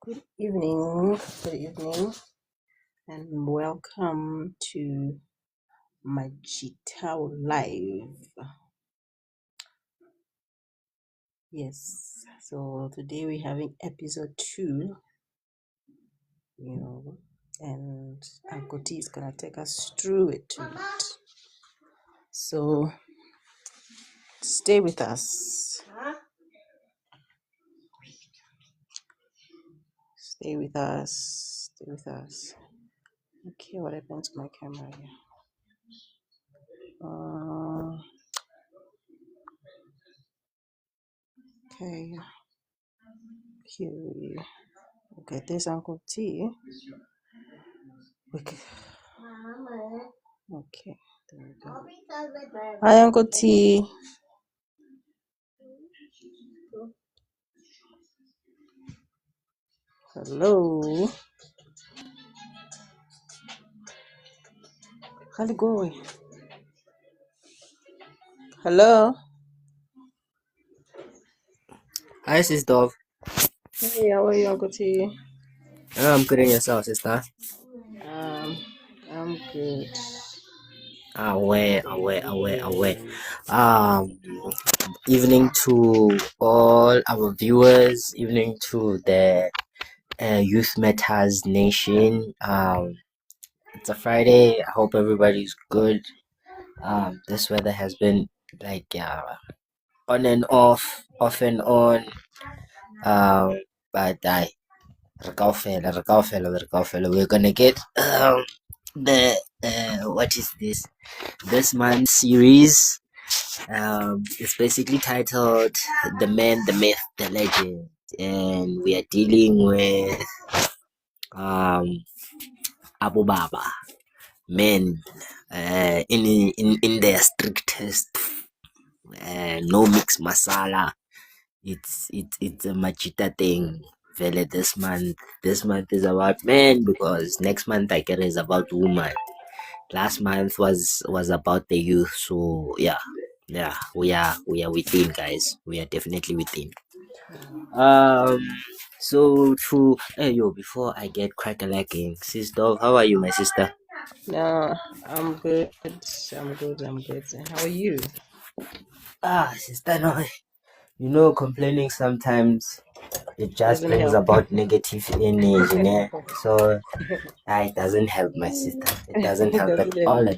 Good evening, and welcome to Majitao Live. Yes, so today we're having episode 2, and Uncle T is gonna take us through it. So stay with us. Stay with us. Stay with us. Okay, what happened to my camera here? Okay, here we okay. There's Uncle T. Okay. Okay, there we go. Hi, Uncle T. Hello. How's it going? Hello. Hi, sis Dove. Hey, how are you, Uncle T? I'm good in yourself, sister. I'm good. Away. Evening to all our viewers. Evening to the Youth Matters Nation. It's a Friday. I hope everybody's good. This weather has been like on and off and on. But we're gonna get the what is this month's series. It's basically titled The Man, the Myth, the Legend, and we are dealing with Abu Baba, men in their strictest, no mix masala. It's a machita thing. Vele this month is about men, because next month I get is about woman. Last month was about the youth. So yeah, we are within, guys. We are definitely within. So to before I get crack-a-lacking, sister, how are you, my sister? No, I'm good. I'm good. How are you? Sister, no, complaining sometimes it just Doesn't brings help. about negative energy, so it doesn't help, my sister. It doesn't help at all.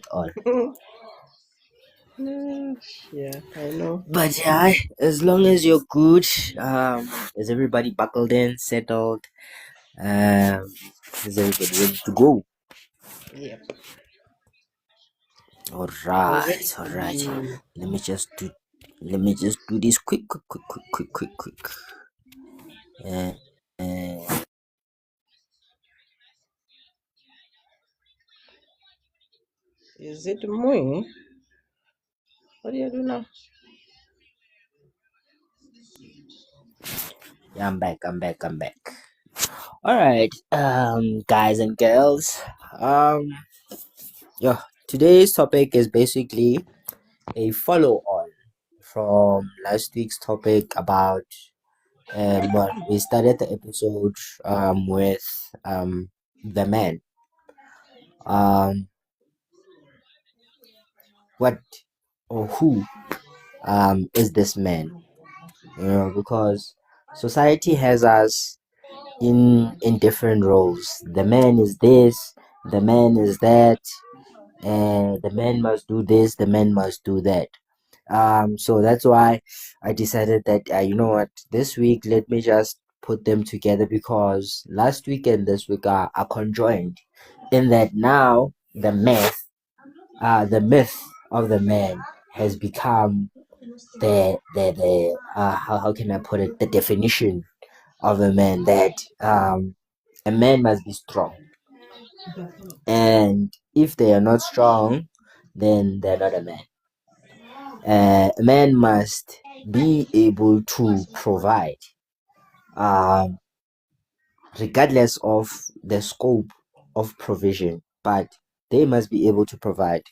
Yeah, I know. But yeah, as long as you're good, is everybody buckled in, settled? Is everybody ready to go? Yep. All We're ready right. for you. Let me just do this quick. Uh, uh, Is it me? What do you do now? yeah, I'm back. All right, guys and girls. Today's topic is basically a follow-on from last week's topic about we started the episode with the man. What or who is this man? Because society has us in different roles. The man is this, the man is that, and the man must do this, the man must do that. So that's why I decided that you know what, this week let me just put them together, because last week and this week are conjoined, in that now the myth of the man has become the how can I put it, the definition of a man, that a man must be strong, and if they are not strong, then they're not a man. A man must be able to provide, regardless of the scope of provision, but they must be able to provide.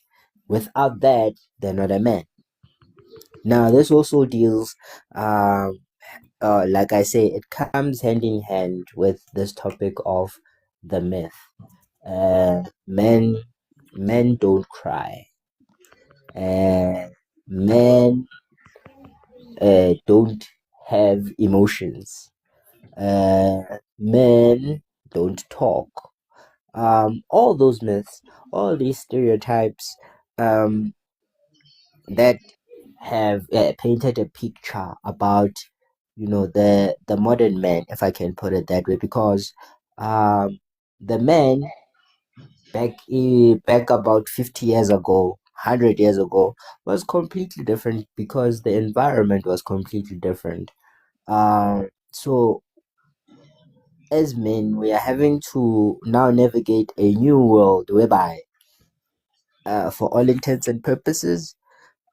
Without that, they're not a man. Now, this also deals, like I say, it comes hand in hand with this topic of the myth. Men don't cry. Men don't have emotions. Men don't talk. All those myths, all these stereotypes, that have painted a picture about, the modern man, if I can put it that way, because the man back about 50 years ago, 100 years ago, was completely different because the environment was completely different. So as men, we are having to now navigate a new world whereby, for all intents and purposes,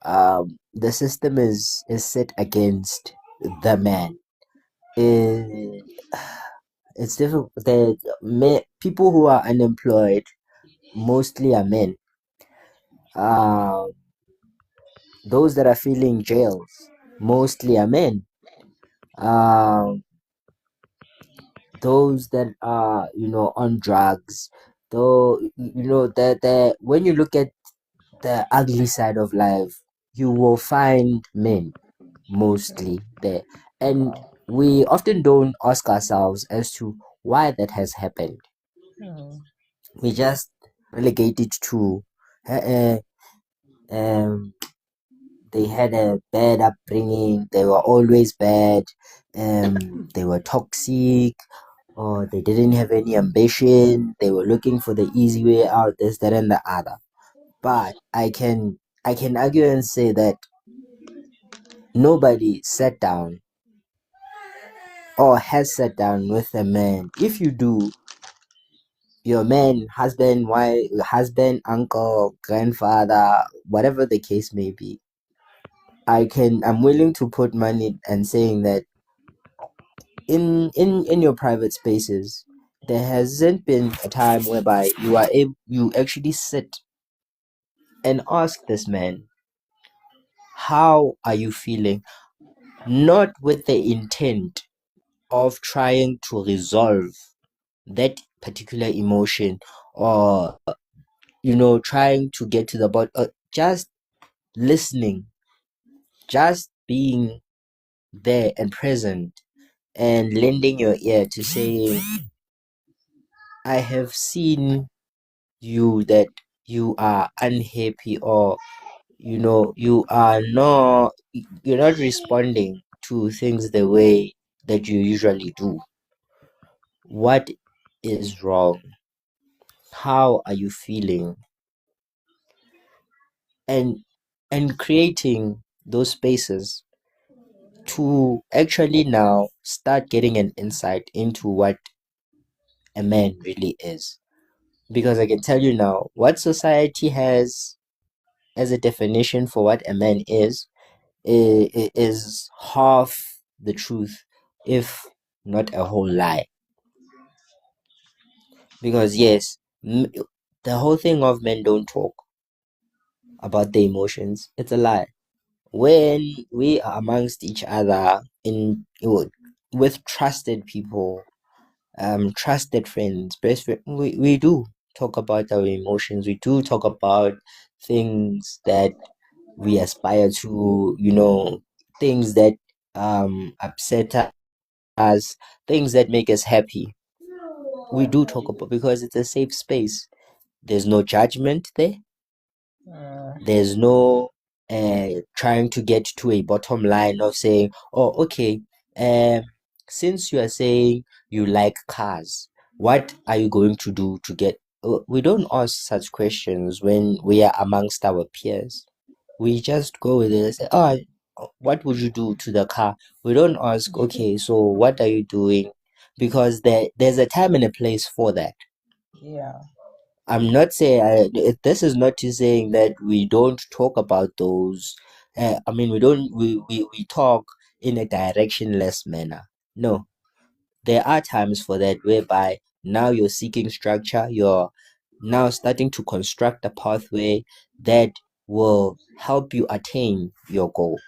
the system is set against the man. Eh, it's difficult. People who are unemployed mostly are men. Uh, those that are feeling jails mostly are men. Um, those that are, on drugs, though, that when you look at the ugly side of life, you will find men mostly there. And we often don't ask ourselves as to why that has happened. Hmm. We just relegate it to, uh, um, they had a bad upbringing, they were always bad, they were toxic, or they didn't have any ambition, they were looking for the easy way out, this, that, and the other. But I can argue and say that nobody sat down or has sat down with a man. If you do, your man, husband, wife, husband, uncle, grandfather, whatever the case may be, I'm willing to put money and saying that in your private spaces, there hasn't been a time whereby you actually sit and ask this man, how are you feeling? Not with the intent of trying to resolve that particular emotion, or trying to get to the bottom, just listening, just being there and present, and lending your ear to say, I have seen you that you are unhappy, or you're not responding to things the way that you usually do. What is wrong? How are you feeling? And creating those spaces to actually now start getting an insight into what a man really is. Because I can tell you now, what society has as a definition for what a man is half the truth, if not a whole lie. Because yes, the whole thing of men don't talk about their emotions, it's a lie. When we are amongst each other with trusted people, trusted friends, best friend, we do talk about our emotions. We do talk about things that we aspire to, things that upset us, things that make us happy. We do talk about, because it's a safe space. There's no judgment there. There's no trying to get to a bottom line of saying, oh, okay, since you are saying you like cars, what are you going to do to get? We don't ask such questions when we are amongst our peers. We just go with it and say, oh, what would you do to the car? We don't ask, okay, so what are you doing? Because there's a time and a place for that. Yeah. I'm not saying this is not to saying that we don't talk about those. I mean, we don't we talk in a directionless manner. No, there are times for that whereby now you're seeking structure. You're now starting to construct a pathway that will help you attain your goal.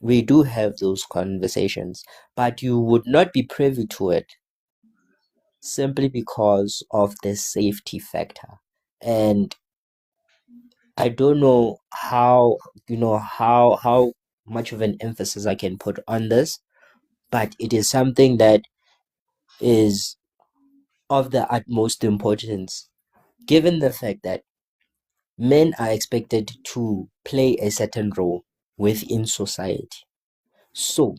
We do have those conversations, but you would not be privy to it simply because of the safety factor. And I don't know how, how much of an emphasis I can put on this, but it is something that is of the utmost importance, given the fact that men are expected to play a certain role within society. So,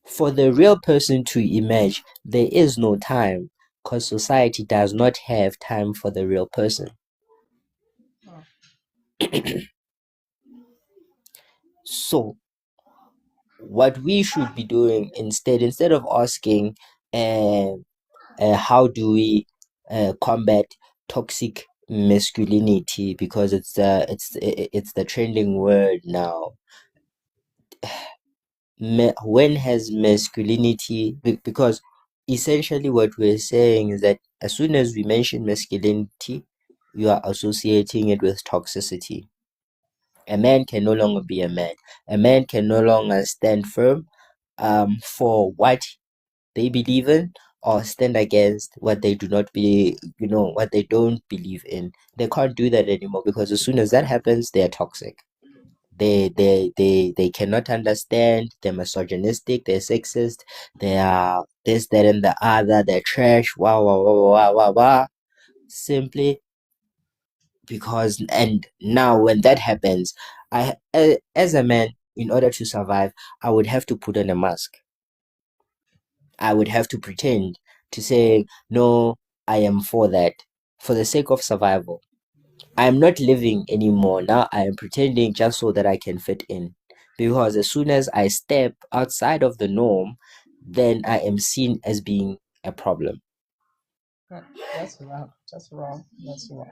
for the real person to emerge, there is no time, because society does not have time for the real person. So, what we should be doing instead of asking, how do we combat toxic masculinity, because it's the trending word now. When has masculinity, because essentially what we're saying is that as soon as we mention masculinity, you are associating it with toxicity. A man can no longer be a man. A man can no longer stand firm for what they believe in, or stand against what they do not be, what they don't believe in. They can't do that anymore, because as soon as that happens, they are toxic. They cannot understand. They're misogynistic. They're sexist. They are this, that, and the other. They're trash. Wow, wow, wow, wow, wow, wow. Simply because, and now when that happens, as a man, in order to survive, I would have to put on a mask. I would have to pretend to say, no, I am for that, for the sake of survival. I am not living anymore. Now I am pretending just so that I can fit in. Because as soon as I step outside of the norm, then I am seen as being a problem. That's wrong. That's wrong. That's wrong.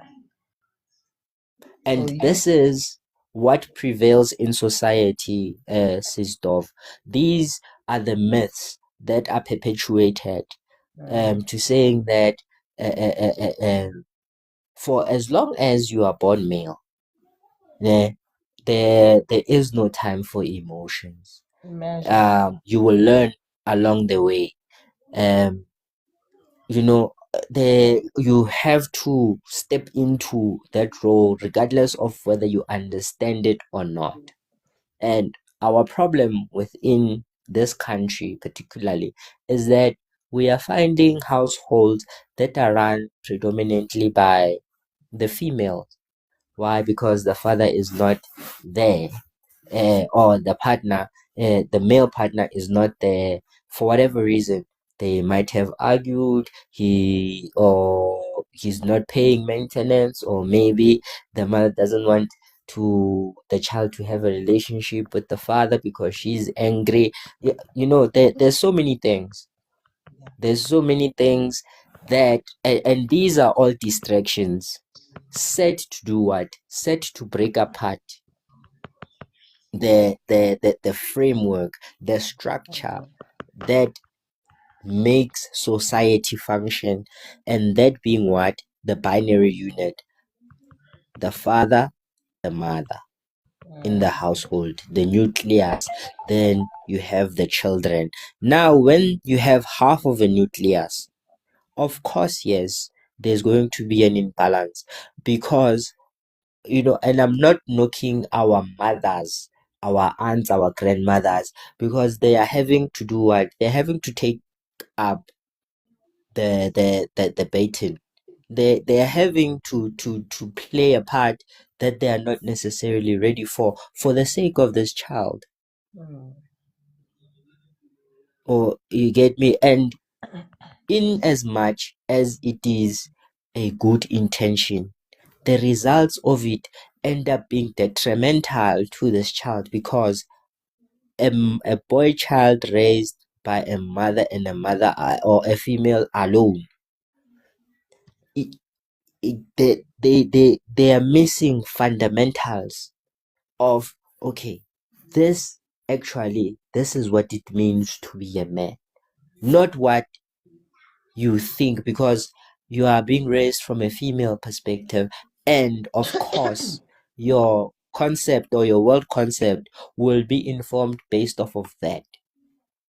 And So this is what prevails in society, Sis Dov. These are the myths that are perpetuated to saying that for as long as you are born male, there is no time for emotions. You will learn along the way. You have to step into that role regardless of whether you understand it or not. And our problem within this country particularly is that we are finding households that are run predominantly by the female. Why? Because the father is not there, or the partner, the male partner is not there for whatever reason. They might have argued, he's not paying maintenance, or maybe the mother doesn't want the child to have a relationship with the father because she's angry. There's so many things. There's so many things that, and these are all distractions set to do what? Set to break apart the framework, the structure that makes society function, and that being what? The binary unit, the father, the mother in the household, the nucleus. Then you have the children. Now when you have half of a nucleus, of course, yes, there's going to be an imbalance, because and I'm not knocking our mothers, our aunts, our grandmothers, because they are having to do what? They're having to take up the baton. They are having to play a part that they are not necessarily ready for the sake of this child. Or you get me? And in as much as it is a good intention, the results of it end up being detrimental to this child, because a boy child raised by a mother and a mother, or a female alone, they are missing fundamentals of, okay, this is what it means to be a man, not what you think, because you are being raised from a female perspective, and of course your concept or your world concept will be informed based off of that,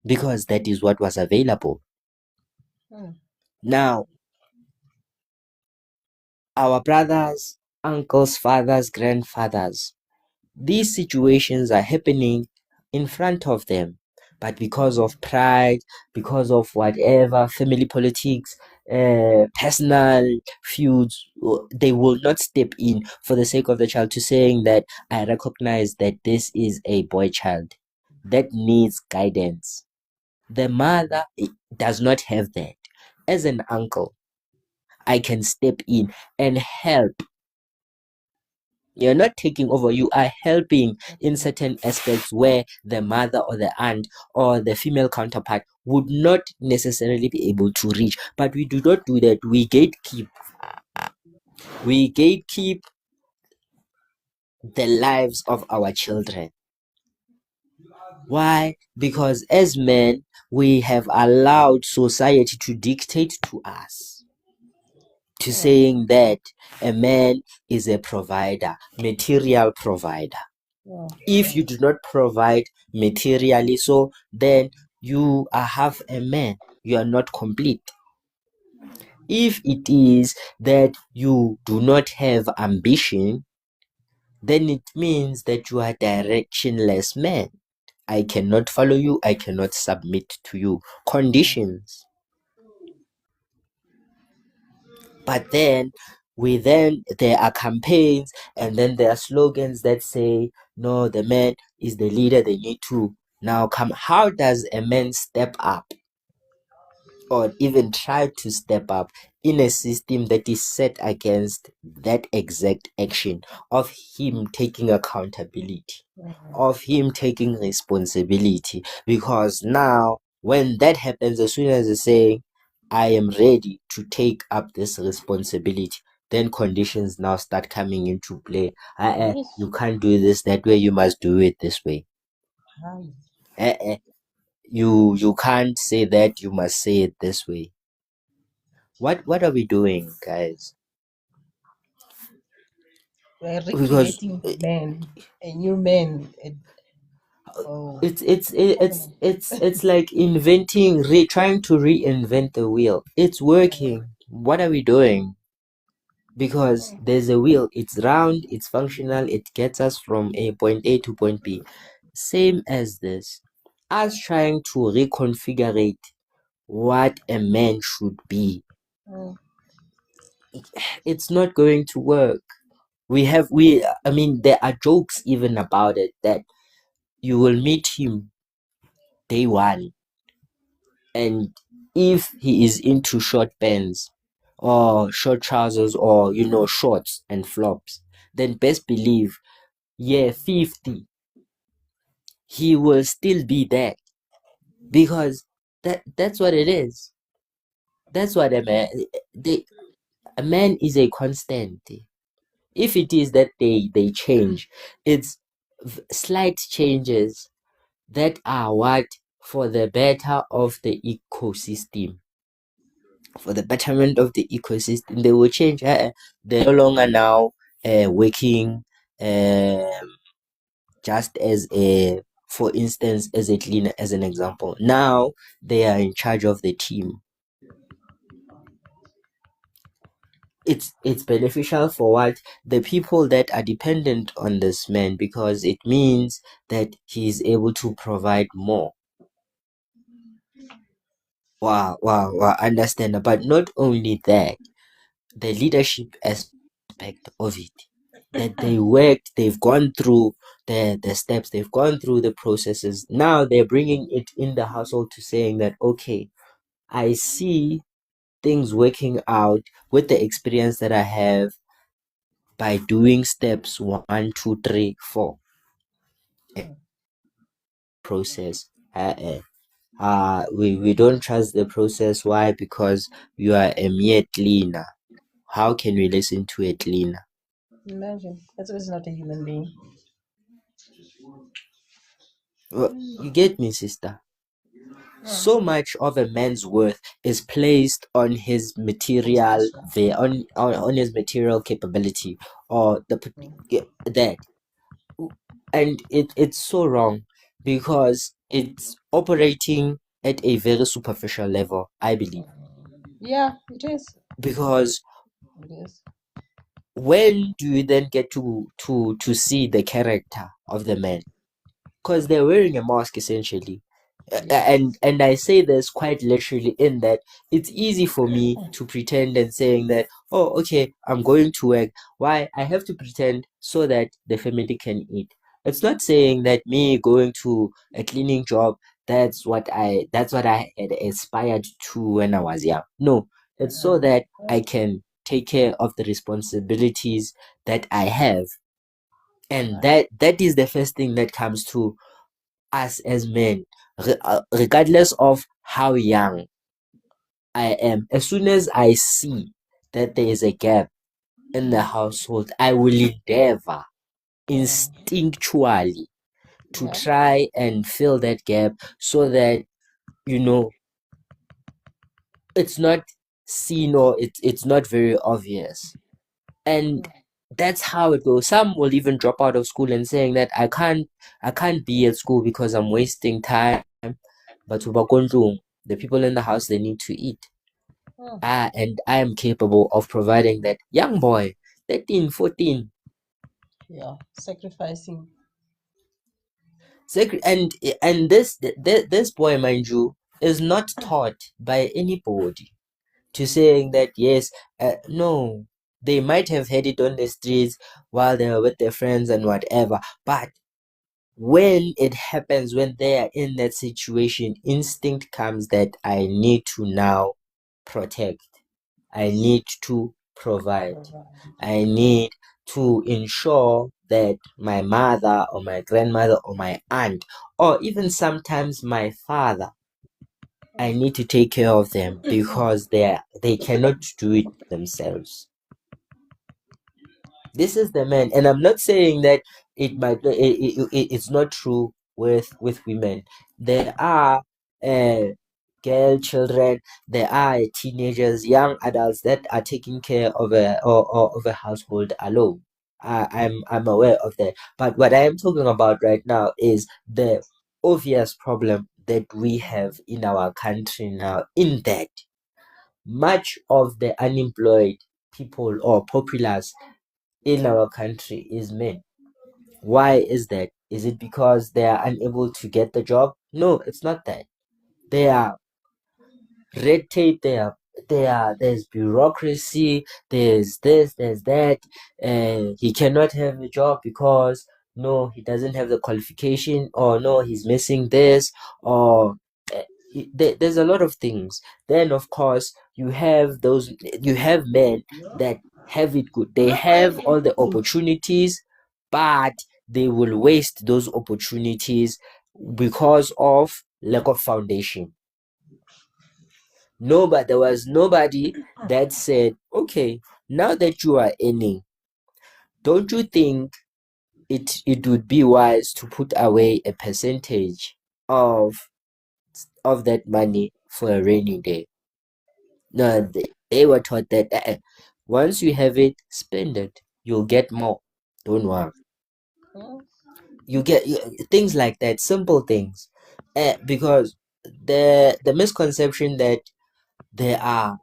because that is what was available. Now, our brothers, uncles, fathers, grandfathers, these situations are happening in front of them, but because of pride, because of whatever, family politics, personal feuds, they will not step in for the sake of the child, to saying that I recognize that this is a boy child that needs guidance. The mother does not have that. As an uncle, I can step in and help. You're not taking over, you are helping in certain aspects where the mother or the aunt or the female counterpart would not necessarily be able to reach. But we do not do that. We gatekeep. We gatekeep the lives of our children. Why? Because as men, we have allowed society to dictate to us, to saying that a man is a provider, material provider. If you do not provide materially, so then you are half a man, you are not complete. If it is that you do not have ambition, then it means that you are directionless man. I cannot follow you, I cannot submit to you. Conditions. But then there are campaigns, and then there are slogans that say, no, the man is the leader, they need to now come. How does a man step up or even try to step up in a system that is set against that exact action of him taking accountability, of him taking responsibility? Because now when that happens, as soon as they say, I am ready to take up this responsibility, then conditions now start coming into play. You can't do this that way, you must do it this way. You can't say that, you must say it this way. What are we doing, guys? We're Because recreating men, a new man. it's like trying to reinvent the wheel. It's working. What are we doing? Because there's a wheel, it's round, it's functional, it gets us from a point A to point B. Same as this. Us trying to reconfigure what a man should be. It's not going to work. I mean, there are jokes even about it, that you will meet him day one, and if he is into short pants or short trousers, or shorts and flops, then best believe year 50 he will still be there, because that's what it is. That's what a man is a constant. If it is that they change, it's slight changes that are what, for the better of the ecosystem, for the betterment of the ecosystem. They will change. They're no longer now working just as a, for instance, as a cleaner, as an example. Now they are in charge of the team. It's beneficial for what, the people that are dependent on this man, because it means that he is able to provide more. Wow, understand. But not only that, the leadership aspect of it, that they've gone through the steps, they've gone through the processes. Now they're bringing it in the household to saying that, okay, I see things working out with the experience that I have by doing steps 1, 2, 3, 4 process. We don't trust the process. Why? Because you are a mere cleaner. How can we listen to a cleaner? Imagine, that's why it's not a human being. Well, you get me, sister? So much of a man's worth is placed on his material, on his material capability, or that. And it's so wrong because it's operating at a very superficial level, I believe. Yeah, it is. Because It is. when do you then get to see the character of the man? Because they're wearing a mask essentially. Yes. And I say this quite literally in that it's easy for me to pretend and saying that, oh, okay, I'm going to work. Why? I have to pretend so that the family can eat. It's not saying that me going to a cleaning job, that's what I had aspired to when I was young. No, it's so that I can take care of the responsibilities that I have. And that is the first thing that comes to us as men, regardless of how young I am. As soon as I see that there is a gap in the household, I will endeavor instinctually to Yeah. try and fill that gap so that, you know, it's not seen or it's not very obvious. And that's how it goes. Some will even drop out of school and saying that I can't be at school because I'm wasting time. But the people in the house, they need to eat. And I am capable of providing that. Young boy, 13, 14. Yeah. Sacrificing. And this boy, mind you, is not taught by anybody to saying that yes, no, they might have had it on the streets while they were with their friends and whatever, but when it happens, when they are in that situation, instinct comes that I need to now protect, I need to provide, I need to ensure that my mother or my grandmother or my aunt or even sometimes my father, I need to take care of them because they cannot do it themselves. This is the man, and I'm not saying that it's not true with women. There are uh, girl children, there are teenagers, young adults that are taking care of a household alone. I'm aware of that. But what I am talking about right now is the obvious problem that we have in our country now, in that much of the unemployed people or populace in our country is men. Why is that? Is it because they are unable to get the job? No, it's not that. They are red tape, there's bureaucracy, there's this, there's that. He cannot have a job because no, he doesn't have the qualification, or no, he's missing this, or there's a lot of things. Then of course you have men that have it good. They have all the opportunities, but they will waste those opportunities because of lack of foundation. No, but there was nobody that said, okay, now that you are earning, don't you think it would be wise to put away a percentage of that money for a rainy day? No, they were taught that once you have it, spend it. You'll get more. Don't worry. You get things like that, simple things. Because the misconception that there are,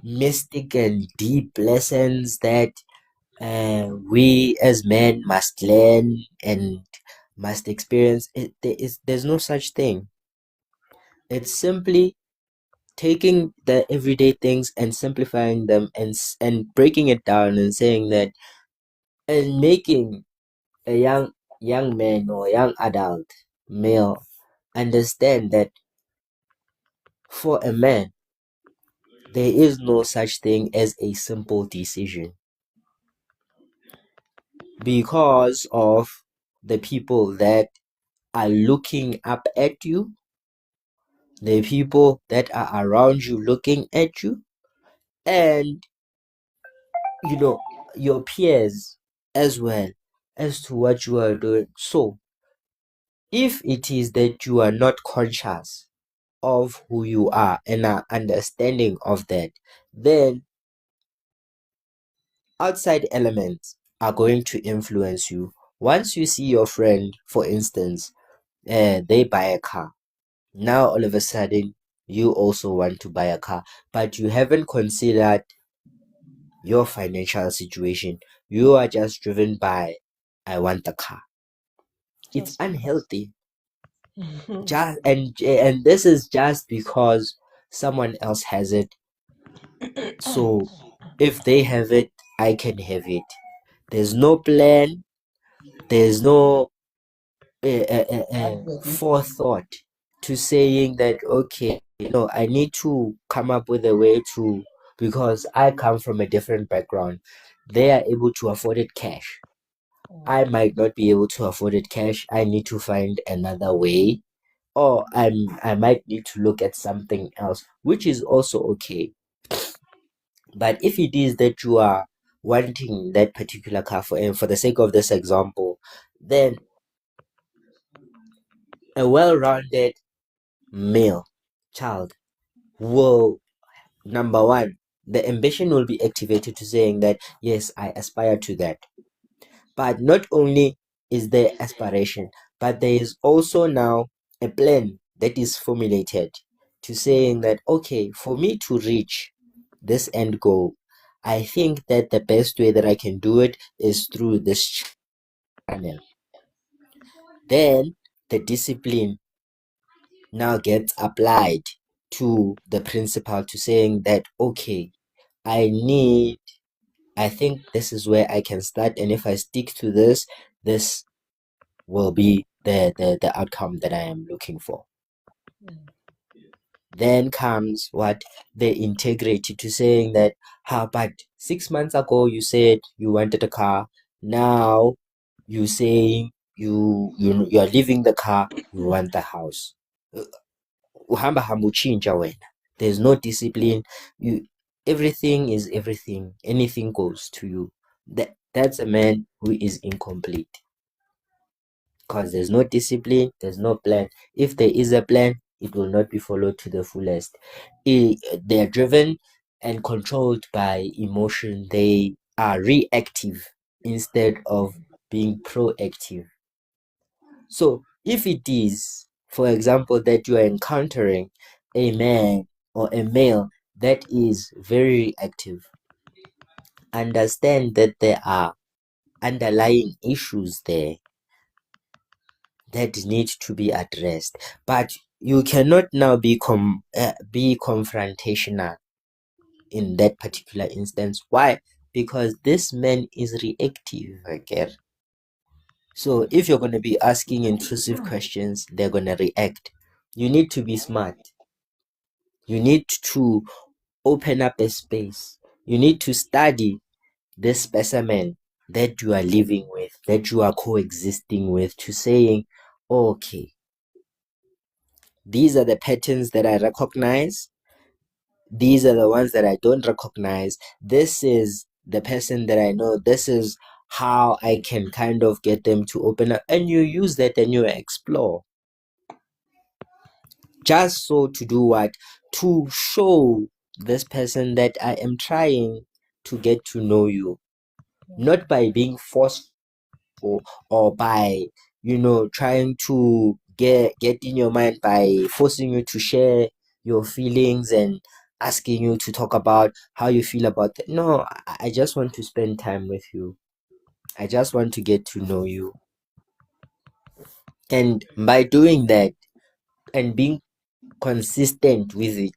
mystic and deep lessons that we as men must learn and must experience. There's no such thing. It's simply taking the everyday things and simplifying them and breaking it down and saying that, and making a young man or young adult male understand that for a man there is no such thing as a simple decision, because of the people that are looking up at you, the people that are around you looking at you, and your peers as well, as to what you are doing. So if it is that you are not conscious of who you are and are understanding of that, then outside elements are going to influence you once you see your friend, for instance, they buy a car. Now all of a sudden you also want to buy a car, but you haven't considered your financial situation. You are just driven by, I want the car. It's Just unhealthy. because. And this is just because someone else has it. So if they have it, I can have it. There's no plan. There's no forethought to saying that, okay, I need to come up with a way to, because I come from a different background. They are able to afford it cash. I might not be able to afford it cash. I need to find another way, or I might need to look at something else, which is also okay. But if it is that you are wanting that particular car and for the sake of this example, then a well-rounded male child will, number one, the ambition will be activated to saying that, yes, I aspire to that. But not only is there aspiration, but there is also now a plan that is formulated to saying that, okay, for me to reach this end goal, I think that the best way that I can do it is through this channel. Then the discipline now gets applied to the principal to saying that, okay, I think this is where I can start, and if I stick to this, this will be the outcome that I am looking for. Then comes what? The integrity to saying that, but 6 months ago you said you wanted a car. Now you saying you are leaving the car, you want the house. Uhamba hamba uchinja wena. There's no discipline. Everything is everything. Anything goes to you. That's a man who is incomplete. Because there's no discipline, there's no plan. If there is a plan, it will not be followed to the fullest. They're driven and controlled by emotion. They are reactive instead of being proactive. So if it is, for example, that you are encountering a man or a male that is very reactive, understand that there are underlying issues there that need to be addressed. But you cannot now be confrontational in that particular instance. Why? Because this man is reactive again. So if you're going to be asking intrusive questions, they're going to react. You need to be smart. You need to open up a space. You need to study this specimen that you are living with, that you are coexisting with, to saying, okay, these are the patterns that I recognize. These are the ones that I don't recognize. This is the person that I know. This is how I can kind of get them to open up. And you use that and you explore. Just so to do what? To show this person that I am trying to get to know you. Not by being forceful or by, trying to get in your mind by forcing you to share your feelings and asking you to talk about how you feel about it. No, I just want to spend time with you. I just want to get to know you. And by doing that and being consistent with it,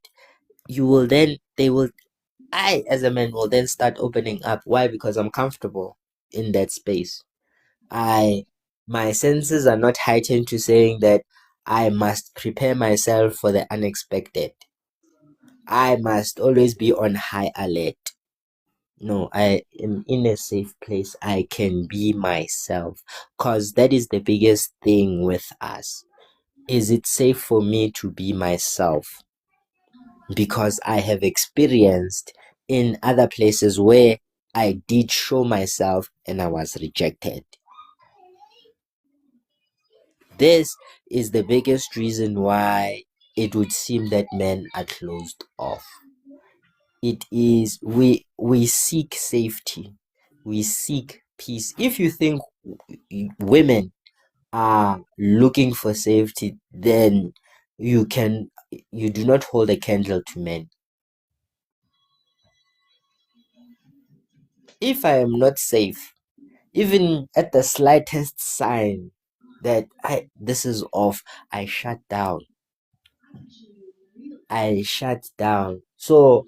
I as a man will then start opening up. Why? Because I'm comfortable in that space. My senses are not heightened to saying that I must prepare myself for the unexpected. I must always be on high alert. No, I am in a safe place. I can be myself. Because that is the biggest thing with us. Is it safe for me to be myself? Because I have experienced in other places where I did show myself and I was rejected. This is the biggest reason why it would seem that men are closed off. It is we seek safety. We seek peace. If you think women are looking for safety, then you do not hold a candle to men. If I am not safe, even at the slightest sign that this is off, I shut down. I shut down. So,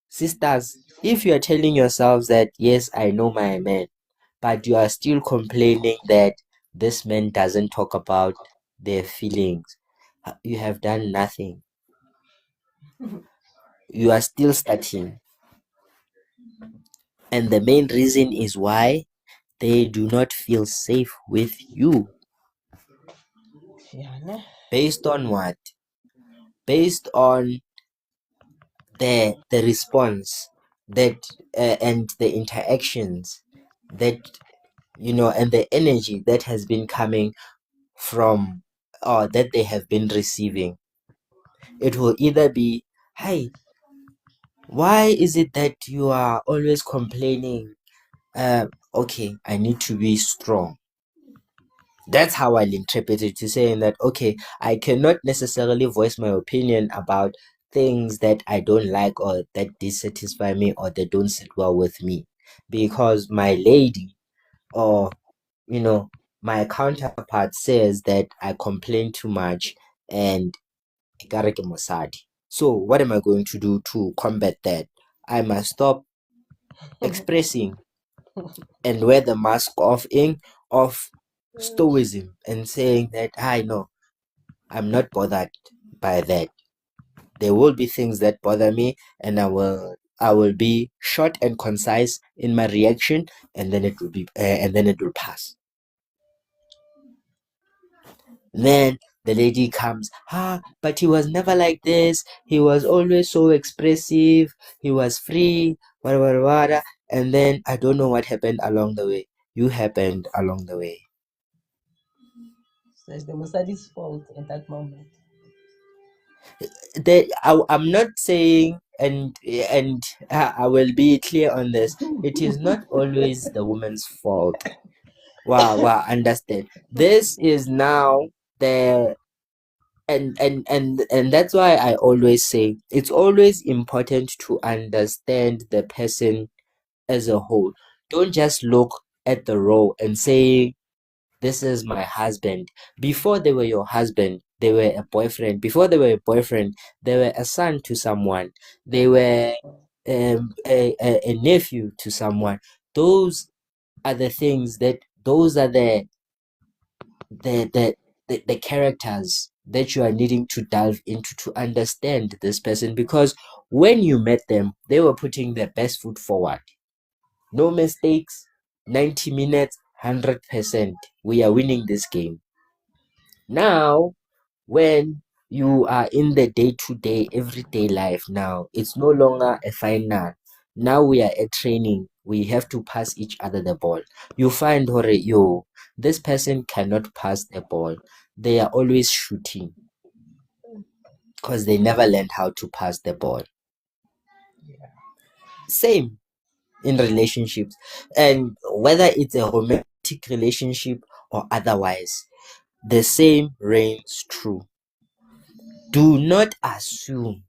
sisters, if you are telling yourselves that yes, I know my man, but you are still complaining that this man doesn't talk about their feelings, you have done nothing. You are still starting. And the main reason is why they do not feel safe with you. Based on what? Based on the response that and the interactions that and the energy that has been coming from or that they have been receiving. It will either be, hey, why is it that you are always complaining? Okay, I need to be strong. That's how I'll interpret it, to saying that, okay, I cannot necessarily voice my opinion about things that I don't like or that dissatisfy me or that don't sit well with me, because my lady or my counterpart says that I complain too much and ikareke mosadi. So what am I going to do to combat that? I must stop expressing and wear the mask of stoicism and saying that I know I'm not bothered by that. There will be things that bother me, and I will be short and concise in my reaction, and then it will pass. Then the lady comes, but he was never like this. He was always so expressive. He was free, wada, wada, wada. And then I don't know what happened along the way. You happened along the way. So it's the Musadi's fault at that moment. I'm not saying, and I will be clear on this. It is not always the woman's fault. Wow, understand. This is now the and that's why I always say it's always important to understand the person as a whole. Don't just look at the role and say, this is my husband. Before they were your husband, they were a boyfriend. Before they were a boyfriend, they were a son to someone. They were a nephew to someone. Those are the things those are the, the, the characters that you are needing to delve into to understand this person, because when you met them, they were putting their best foot forward. No mistakes, 90 minutes, 100%. We are winning this game. Now, when you are in the day-to-day, everyday life now, it's no longer a final. Now we are at training. We have to pass each other the ball. You find, this person cannot pass the ball. They are always shooting because they never learned how to pass the ball. Yeah. Same in relationships, and whether it's a romantic relationship or otherwise, the same reigns true. Do not assume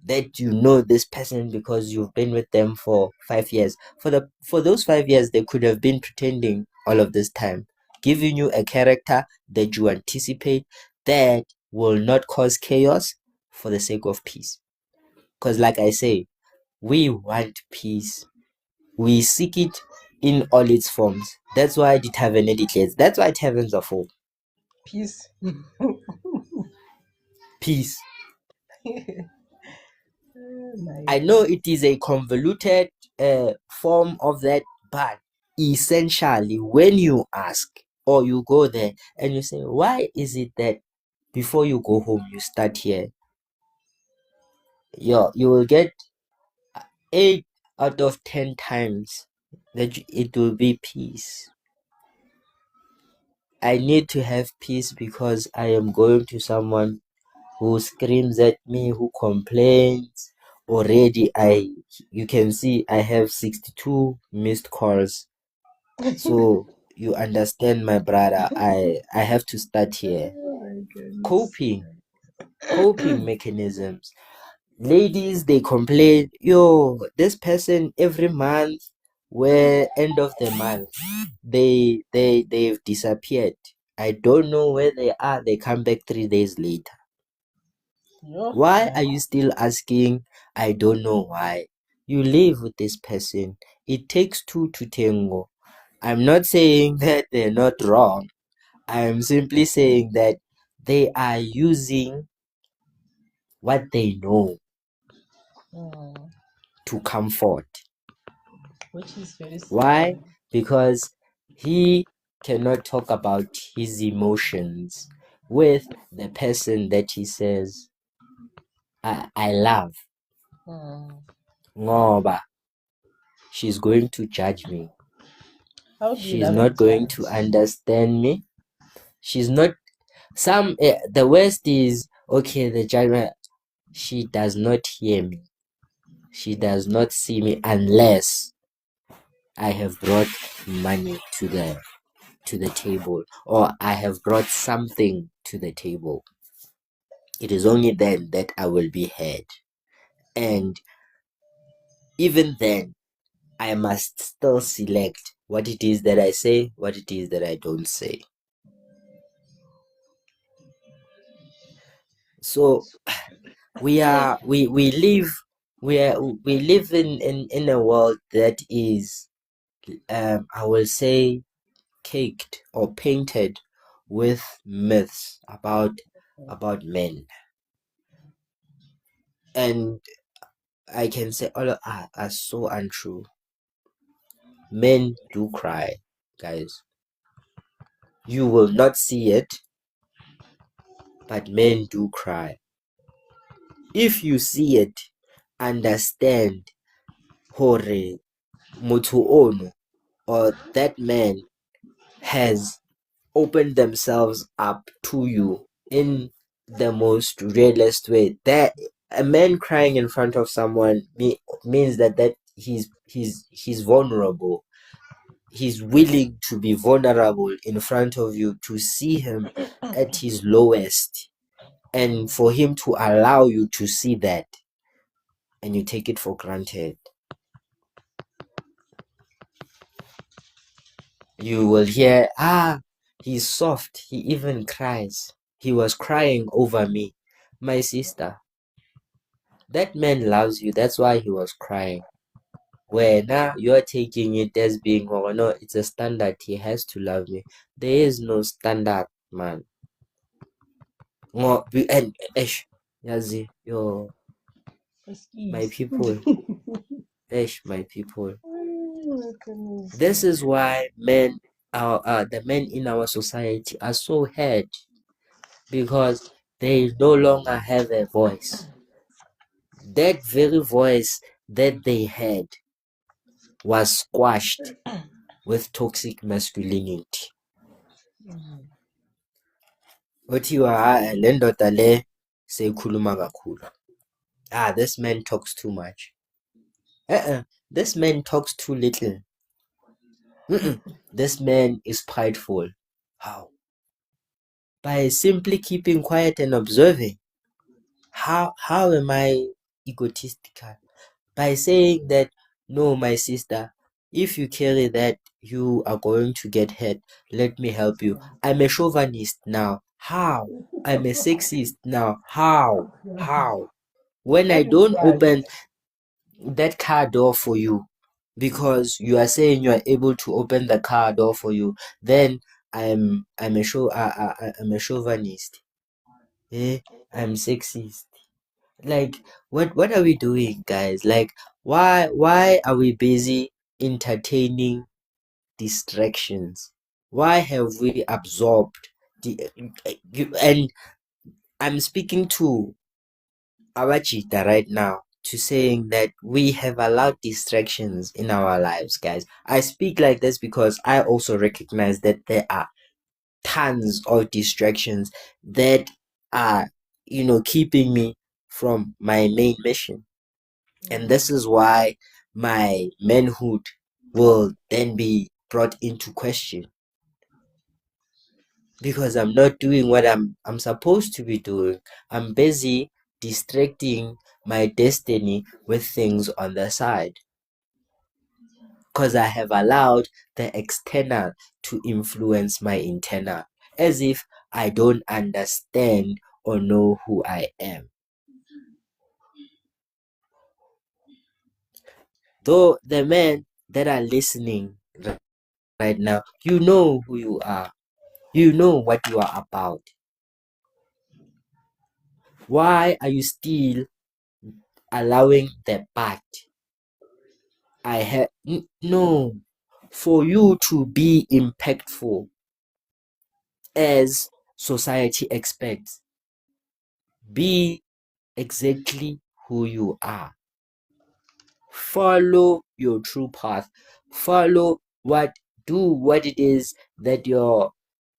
that you know this person because you've been with them for 5 years. For those 5 years, they could have been pretending all of this time, giving you a character that you anticipate that will not cause chaos for the sake of peace. Because like I say, we want peace. We seek it in all its forms. That's why the tavern declares. That's why taverns are full. Peace. Peace. Nice. I know it is a convoluted form of that, but essentially, when you ask or you go there and you say, why is it that before you go home, you start here? You will get 8 out of 10 times that it will be peace. I need to have peace because I am going to someone who screams at me, who complains. Already, you can see I have 62 missed calls. So you understand, my brother. I have to start here. Coping mechanisms. Ladies, they complain, yo, this person every month, where end of the month, they've disappeared. I don't know where they are. They come back 3 days later. Why are you still asking? I don't know why. You live with this person. It takes two to tango. I'm not saying that they're not wrong. I am simply saying that they are using what they know to comfort. Which is very sad. Why? Because he cannot talk about his emotions with the person that he says, I love. Ngoba, she's going to judge me. How do you She's love not and going judge? to understand me. She's not. The worst is, okay, the judgment. She does not hear me. She does not see me unless I have brought money to the table, or I have brought something to the table. It is only then that I will be heard. And even then, I must still select what it is that I say, what it is that I don't say. So we live in a world that is I will say caked or painted with myths about men, and I can say all are so untrue. Men do cry, guys. You will not see it, but men do cry. If you see it, understand hore motho ono or that man has opened themselves up to you in the most realist way. That a man crying in front of someone means that he's vulnerable. He's willing to be vulnerable in front of you, to see him at his lowest, and for him to allow you to see that, and you take it for granted. You will hear, he's soft, he even cries. He was crying over me. My sister, that man loves you, that's why he was crying. Where now you're taking it as being, oh no, it's a standard, he has to love me. There is no standard, man. And Yazi, yo, my people, my people. This is why men, the men in our society are so hurt, because they no longer have a voice. That very voice that they had was squashed with toxic masculinity. Kuthiwa le ndoda le seyikhuluma kakhulu. This man talks too much. This man talks too little. This man is prideful. How? By simply keeping quiet and observing. How am I egotistical? By saying that, no, my sister, if you carry that, you are going to get hurt. Let me help you. I'm a chauvinist now. How? I'm a sexist now. How? When I don't open that car door for you, because you are saying you are able to open the car door for you, then I'm a chauvinist. I'm sexist. Like, what are we doing, guys? Like, why are we busy entertaining distractions? Why have we absorbed and I'm speaking to Awachita right now, to saying that we have allowed distractions in our lives, guys. I speak like this because I also recognize that there are tons of distractions that are, keeping me from my main mission. And this is why my manhood will then be brought into question. because I'm not doing what I'm supposed to be doing. I'm busy distracting my destiny with things on the side because I have allowed the external to influence my internal, as if I don't understand or know who I am. Though the men that are listening right now, you know who you are. You know what you are about. Why are you still allowing the but? No. For you to be impactful as society expects, be exactly who you are. Follow your true path. Do what it is that your,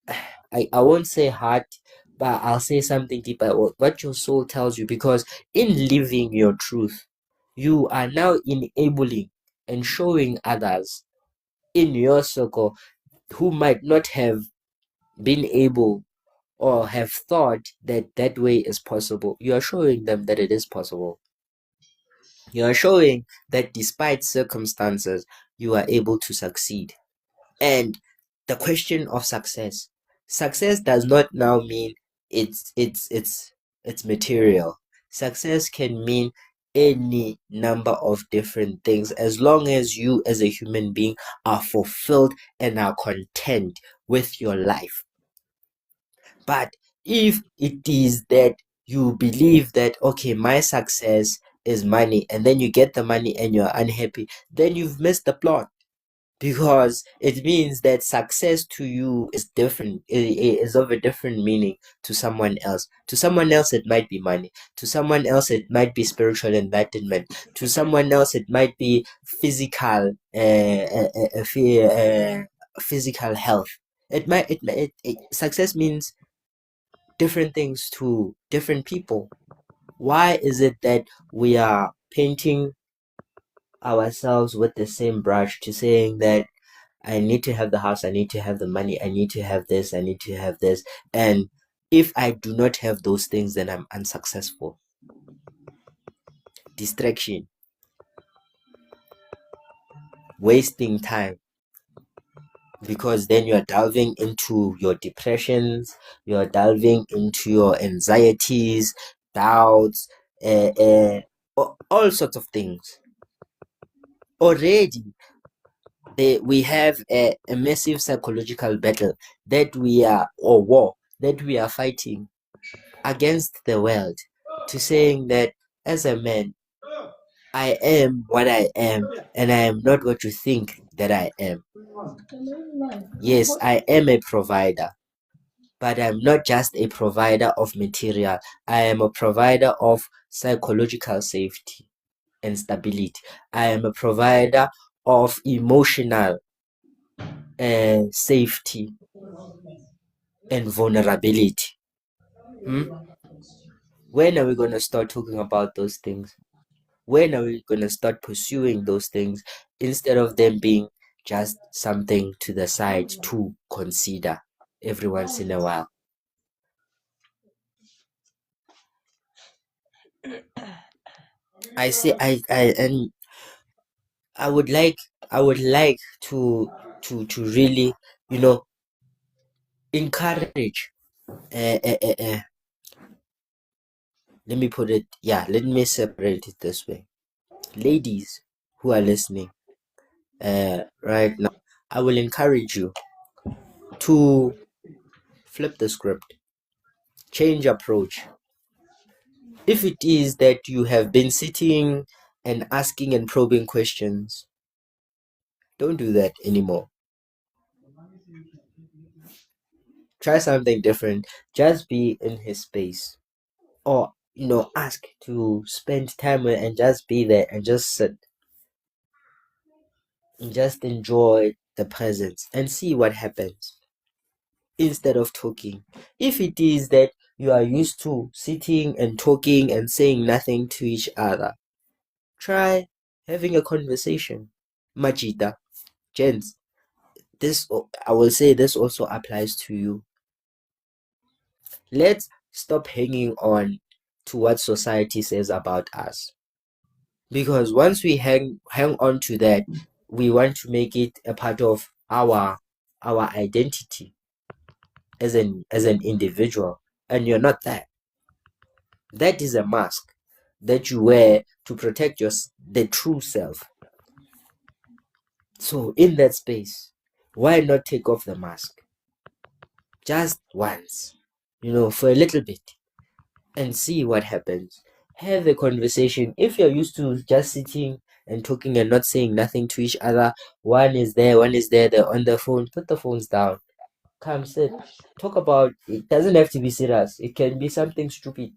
I won't say heart, but I'll say something deeper. What your soul tells you, because in living your truth, you are now enabling and showing others in your circle who might not have been able or have thought that that way is possible. You are showing them that it is possible. You are showing that despite circumstances, you are able to succeed. And the question of success does not now mean it's material. Success can mean any number of different things as long as you as a human being are fulfilled and are content with your life. But if it is that you believe that, okay, my success is money, and then you get the money and you're unhappy, then you've missed the plot. Because it means that success to you is different, it is of a different meaning to someone else. To someone else, it might be money. To someone else, it might be spiritual enlightenment. To someone else, it might be physical health. Success means different things to different people. Why is it that we are painting ourselves with the same brush to saying that I need to have the house, I need to have the money, I need to have this, I need to have this, and if I do not have those things, then I'm unsuccessful? Distraction, wasting time, because then you're delving into your depressions, you're delving into your anxieties, doubts, all sorts of things. Already, we have a massive psychological battle that we are, or war that we are fighting against the world, to saying that as a man, I am what I am, and I am not what you think that I am. Yes, I am a provider, but I'm not just a provider of material. I am a provider of psychological safety and stability. I am a provider of emotional safety and vulnerability. When are we going to start talking about those things? When are we going to start pursuing those things instead of them being just something to the side to consider every once in a while? And I would like to really, encourage. Let me separate it this way. Ladies who are listening, right now, I will encourage you to flip the script, change approach. If it is that you have been sitting and asking and probing questions, don't do that anymore. Try something different. Just be in his space. Or, ask to spend time with and just be there and just sit. And just enjoy the presence and see what happens instead of talking. If it is that you are used to sitting and talking and saying nothing to each other, try having a conversation. Majida, gents, I will say this also applies to you. Let's stop hanging on to what society says about us. Because once we hang on to that, we want to make it a part of our identity as an individual, and you're not that. That is a mask that you wear to protect the true self. So in that space, why not take off the mask just once, for a little bit, and see what happens? Have a conversation. If you're used to just sitting and talking and not saying nothing to each other, one is there, they're on the phone, put the phones down. Come sit. Talk about it. Doesn't have to be serious. It can be something stupid.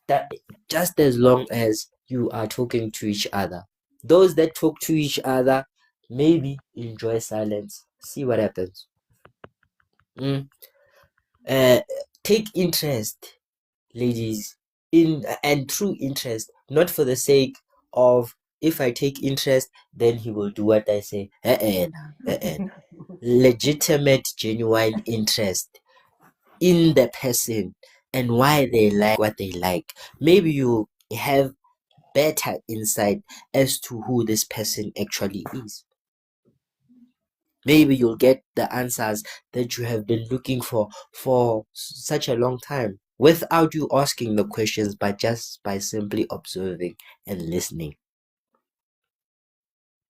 That just as long as you are talking to each other. Those that talk to each other, maybe enjoy silence. See what happens. Take interest, ladies, and true interest, not for the sake of, if I take interest, then he will do what I say. Legitimate, genuine interest in the person and why they like what they like. Maybe you have better insight as to who this person actually is. Maybe you'll get the answers that you have been looking for such a long time without you asking the questions, but just by simply observing and listening.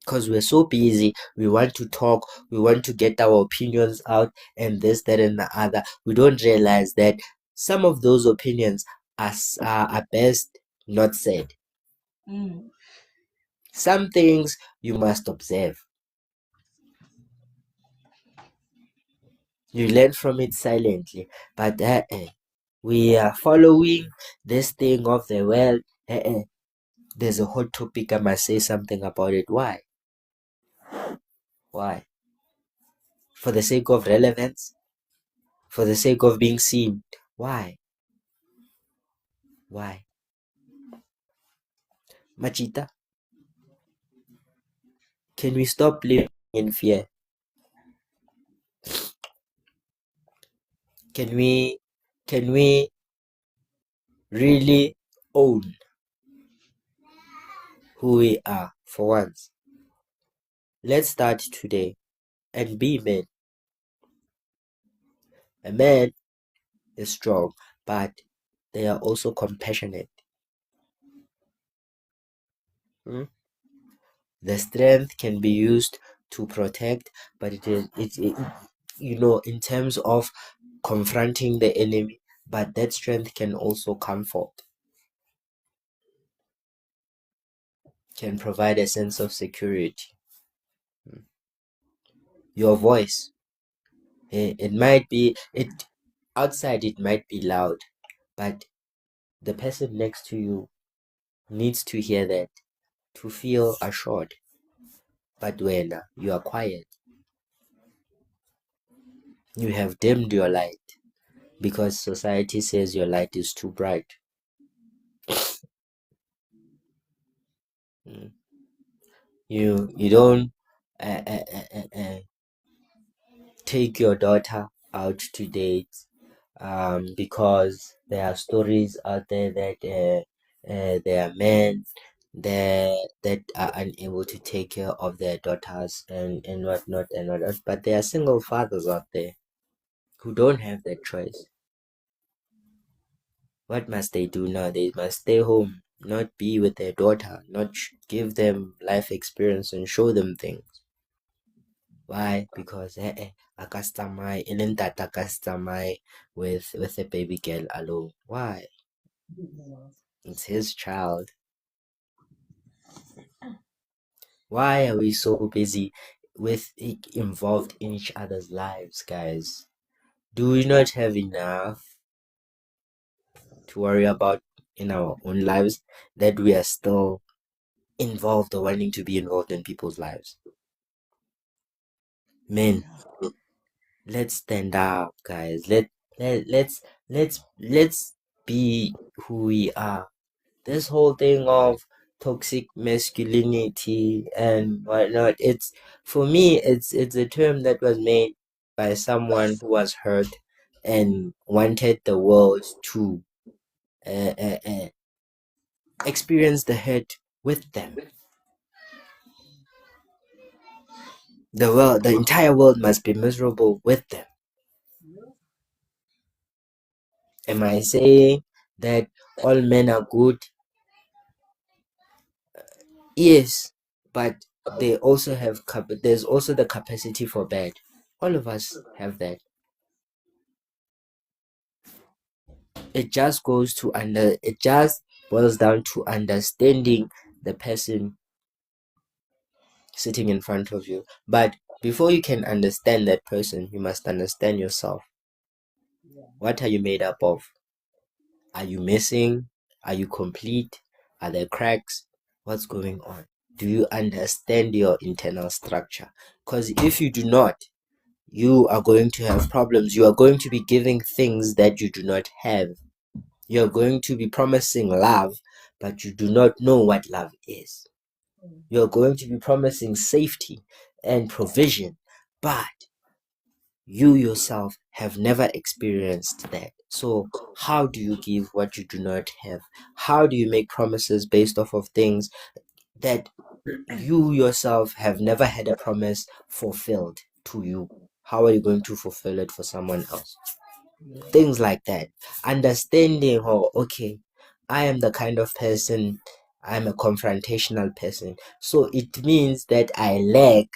Because we're so busy, we want to talk, we want to get our opinions out, and this, that, and the other. We don't realize that some of those opinions are best not said. Some things you must observe. You learn from it silently, but we are following this thing of the world. There's a hot topic, I must say something about it. Why? For the sake of relevance? For the sake of being seen? Why? Machita, can we stop living in fear? Can we really own who we are for once? Let's start today and be men. A man is strong, but they are also compassionate. The strength can be used to protect, but it in terms of confronting the enemy, but that strength can also comfort, can provide a sense of security. Your voice, it might be outside, it might be loud, but the person next to you needs to hear that to feel assured. But when you are quiet, you have dimmed your light because society says your light is too bright. You don't take your daughter out to date because there are stories out there that there are men that are unable to take care of their daughters and whatnot, but there are single fathers out there who don't have that choice. What must they do now? They must stay home, not be with their daughter, not give them life experience and show them things. Why? Because akastamai ilentata kastamai with a baby girl alone. Why? It's his child. Why are we so busy with involved in each other's lives, guys? Do we not have enough to worry about in our own lives that we are still involved or wanting to be involved in people's lives? Men, let's stand up, guys. Let's be who we are. This whole thing of toxic masculinity and whatnot, for me it's a term that was made by someone who was hurt and wanted the world to experience the hurt with them. The entire world must be miserable with them. Am I saying that all men are good? Yes, but they also have there's also the capacity for bad. All of us have that. It just boils down to understanding the person sitting in front of you. But before you can understand that person, you must understand yourself. What are you made up of? Are you missing? Are you complete? Are there cracks? What's going on? Do you understand your internal structure? Because if you do not, you are going to have problems. You are going to be giving things that you do not have. You're going to be promising love, but you do not know what love is. You're going to be promising safety and provision, but you yourself have never experienced that. So how do you give what you do not have? How do you make promises based off of things that you yourself have never had a promise fulfilled to you? How are you going to fulfill it for someone else? Things like that. Understanding, oh, okay, I am the kind of person, I'm a confrontational person. So it means that I lack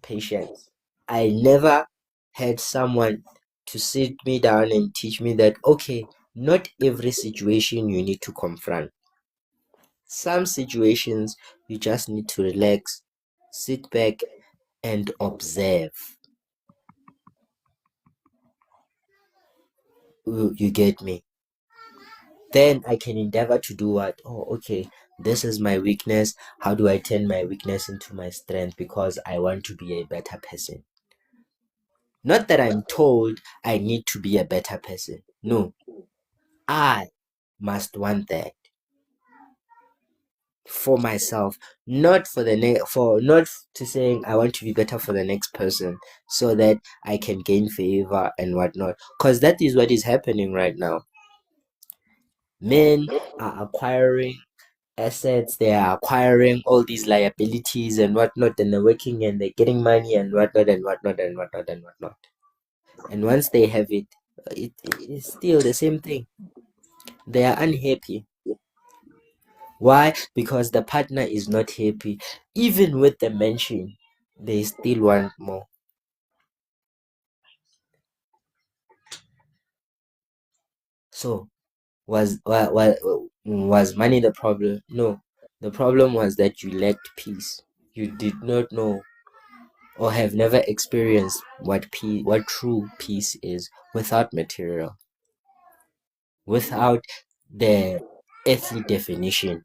patience. I never had someone to sit me down and teach me that, okay, not every situation you need to confront. Some situations you just need to relax, sit back, and observe. You get me? Then I can endeavor to do what? Oh, okay, this is my weakness. How do I turn my weakness into my strength? Because I want to be a better person. Not that I'm told I need to be a better person. No, I must want that for myself, not for not to saying I want to be better for the next person so that I can gain favor and whatnot. Because that is what is happening right now. Men are acquiring assets, they are acquiring all these liabilities and whatnot, and they're working and they're getting money and whatnot and whatnot and whatnot and whatnot. And once they have it, it's still the same thing. They are unhappy. Why? Because the partner is not happy. Even with the mention, they still want more. So, was money the problem? No. The problem was that you lacked peace. You did not know or have never experienced what true peace is without material, without the earthly definition.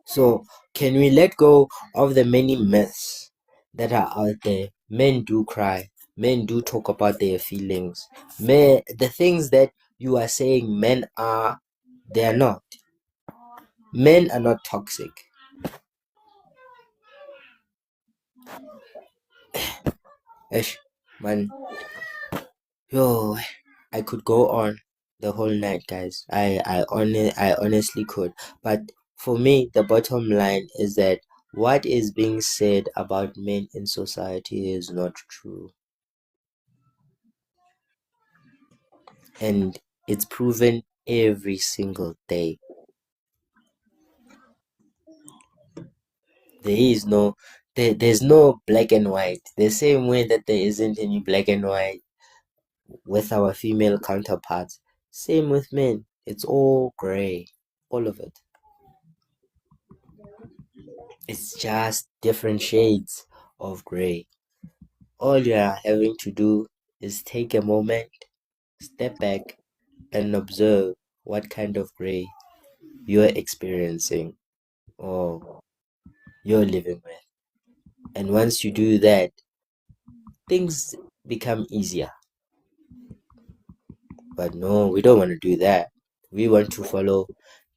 So, can we let go of the many myths that are out there? Men do cry. Men do talk about their feelings. The things that you are saying men are, they are not. Men are not toxic. Ish, man. Yo, I could go on the whole night, guys. I honestly could. But for me, the bottom line is that what is being said about men in society is not true. And it's proven every single day. There's no black and white. The same way that there isn't any black and white with our female counterparts. Same with men. It's all gray. All of it. It's just different shades of gray. All you are having to do is take a moment, step back, and observe what kind of gray you're experiencing or you're living with. And once you do that, things become easier. But no, we don't want to do that. We want to follow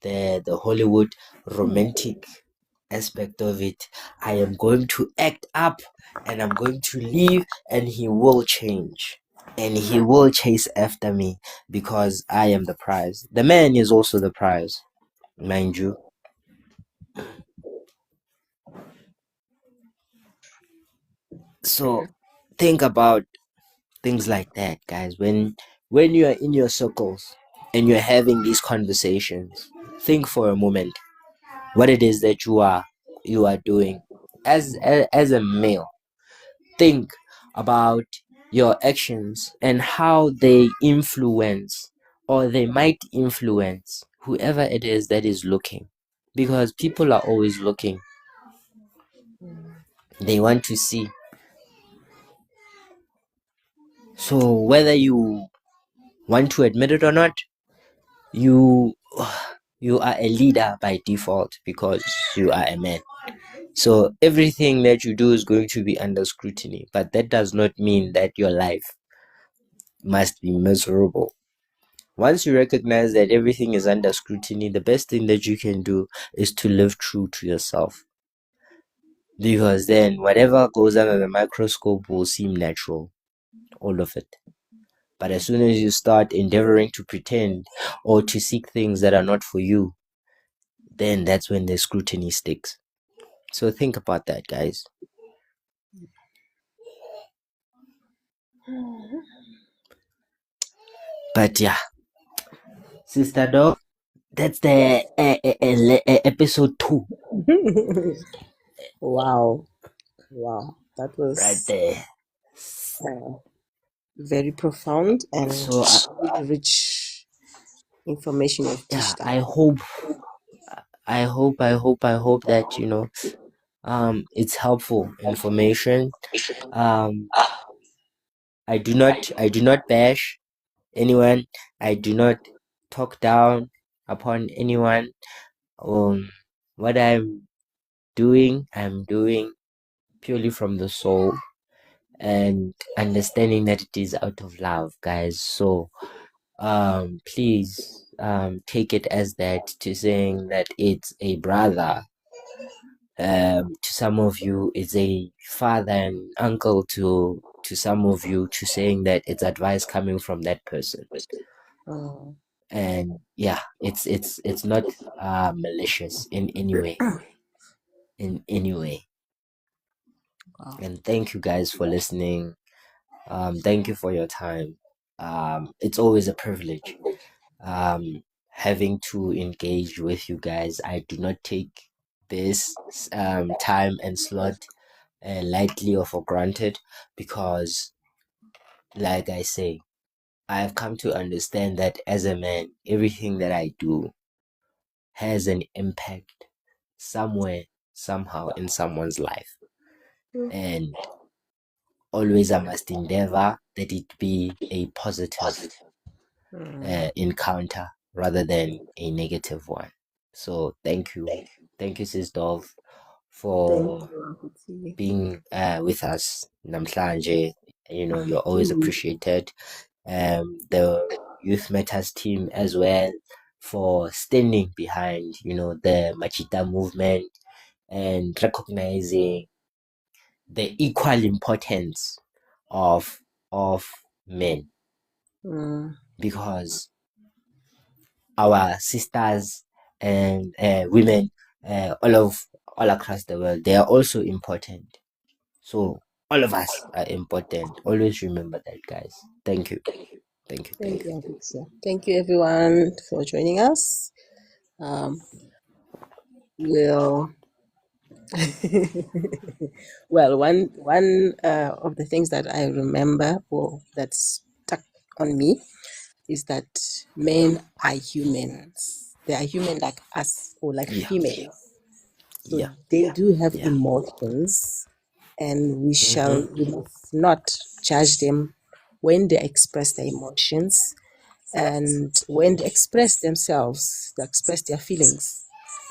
the Hollywood romantic aspect of it, I am going to act up and I'm going to leave, and he will change. And he will chase after me because I am the prize. The man is also the prize, mind you. So think about things like that, guys. When you are in your circles and you're having these conversations, think for a moment what it is that you are doing as a male. Think about your actions and how they influence, or they might influence, whoever it is that is looking, because people are always looking. They want to see. So whether you want to admit it or not, you you are a leader by default because you are a man. So everything that you do is going to be under scrutiny, but that does not mean that your life must be miserable. Once you recognize that everything is under scrutiny, the best thing that you can do is to live true to yourself, because then whatever goes under the microscope will seem natural, all of it. But as soon as you start endeavoring to pretend or to seek things that are not for you, then that's when the scrutiny sticks. So think about that, guys. But yeah, Sister Dog, that's the episode 2 Wow. Wow. That right was there. uh, very profound and So really rich information you've yeah, dished I out. hope, that it's helpful information. Um, I do not bash anyone. I do not talk down upon anyone. What I'm doing purely from the soul, and understanding that it is out of love, guys. So please take it as that, to saying that it's a brother. To some of you it's a father and uncle, to some of you, to saying that it's advice coming from that person. Mm, And yeah, it's not malicious in any way, wow. and thank you guys for listening. Thank you for your time. It's always a privilege having to engage with you guys. I do not take this time and slot lightly or for granted, because, like I say, I have come to understand that as a man, everything that I do has an impact somewhere, somehow, in someone's life. And always I must endeavor that it be a positive Mm, encounter rather than a negative one. So thank you. Thank you, Sis Dove, thank for you, Uncle T. being with us. Namhlanje, you're always Mhm. appreciated. The Youth Matters team as well, for standing behind, the Machita movement, and recognizing the equal importance of men, Mm, because our sisters and women all across the world, they are also important. So all of us are important. Always remember that, guys. Thank you. Thank you. thank Thank you, you. Uncle T. Thank you, everyone, for joining us. Um, we'll well, one of the things that I remember or that stuck on me is that men are humans. They are human like us or like Yeah. females. So Yeah. they do have Yeah. emotions, and Mm-hmm. we must not judge them when they express their emotions and when they express themselves, they express their feelings.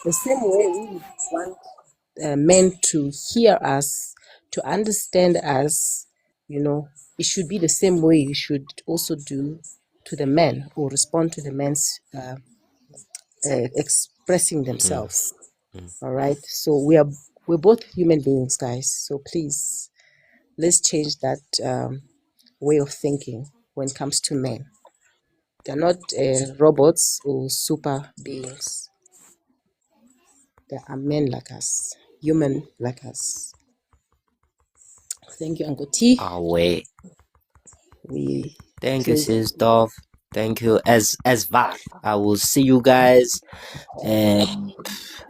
The same way we would want men to hear us, to understand us, it should be the same way you should also do to the men or respond to the men's expressing Mm. themselves. Mm. All right. So we're both human beings, guys. So please, let's change that way of thinking when it comes to men. They're not robots or super beings. They are men like us, human like us. Thank you, Uncle T. Away. We Thank you, close. sis Dov. Thank you. As VAR. I will see you guys.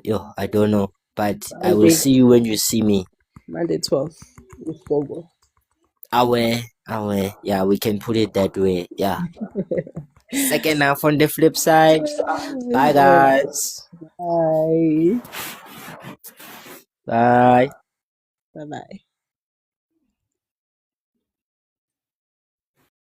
Yo, I don't know, but I will Monday, see you when you see me. Monday 12th with Gogo. Away. Yeah, we can put it that way. Yeah. Second half on the flip side. Bye, guys. Bye. Bye. Bye bye.